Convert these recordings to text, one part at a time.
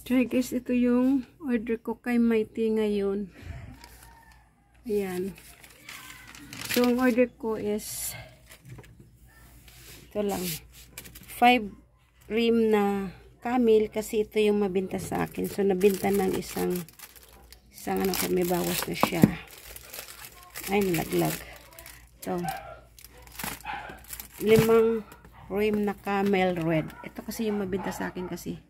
Try guys, ito yung order ko kay Mighty ngayon. Ayan. So, ang order ko is ito lang. 5 rim na camel kasi ito yung mabinta sa akin. So, nabinta ng isang ano ko, may bawas na siya. Ay, nalaglag. Ito. 5 rim na camel red. Ito kasi yung mabinta sa akin kasi.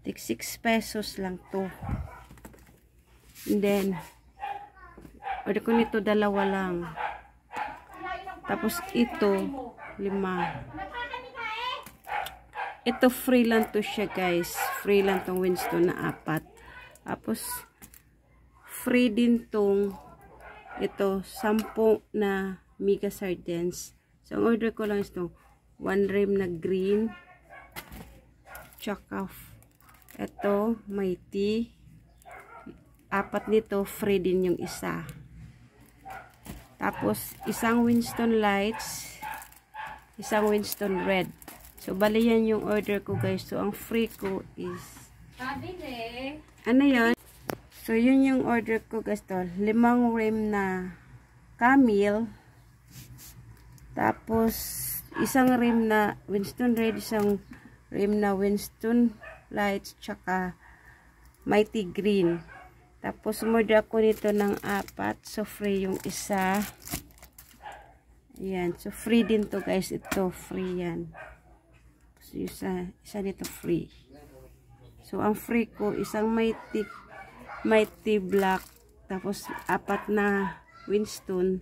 Take 6 pesos lang to. And then, order ko nito 2 lang. Tapos ito, 5. Ito free lang to siya guys. Free lang tong Winston na 4. Tapos, free din tong ito, 10 na mega sardines. So, ang order ko lang is itong 1 rim na green. Tsaka ito, Mighty. 4 nito, free din yung isa. Tapos, isang Winston Lights, isang Winston Red. So, bali yan yung order ko guys. So, ang free ko is ano yun? So, yun yung order ko guys to. 5 rim na camel. Tapos, isang rim na Winston Red, isang rim na Winston Lights, tsaka Mighty Green. Tapos, umorder ako nito ng 4. So, free yung isa. Ayan. So, free din to guys. Ito, free yan. So, isa nito free. So, ang free ko, isang Mighty Black. Tapos, 4 na Winston.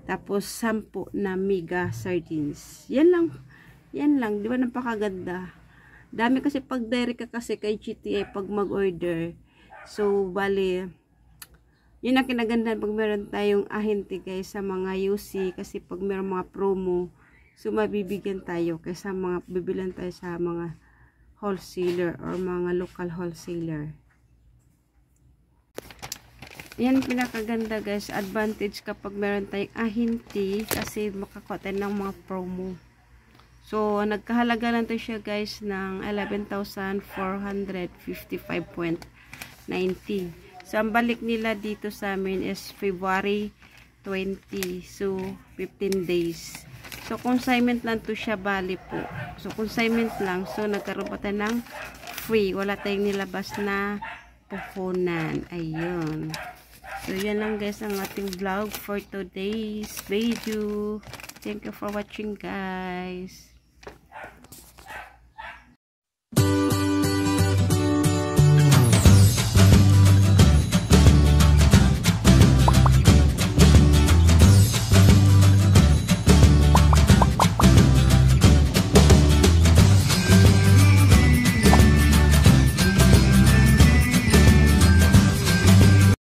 Tapos, 10 na mega sardines. Yan lang. Yan lang. Di ba napakaganda? Dami kasi pag direct ka kasi kay GTI pag mag-order. So, bali, yun ang kinagandahan pag meron tayong ahente guys sa mga UC. Kasi pag meron mga promo, so mabibigyan tayo kaysa mga bibilan tayo sa mga wholesaler or mga local wholesaler. Yan pinakaganda guys. Advantage kapag meron tayong ahente kasi makakuha tayo ng mga promo. So, nagkahalaga lang to siya guys ng 11,455.90. So, ang balik nila dito sa amin is February 20. So, 15 days. So, consignment lang to siya bali po. So, consignment lang. So, nagkaroon pa tayo ng free. Wala tayong nilabas na puhunan. Ayun. So, yan lang guys ang ating vlog for today's video. Thank you for watching guys.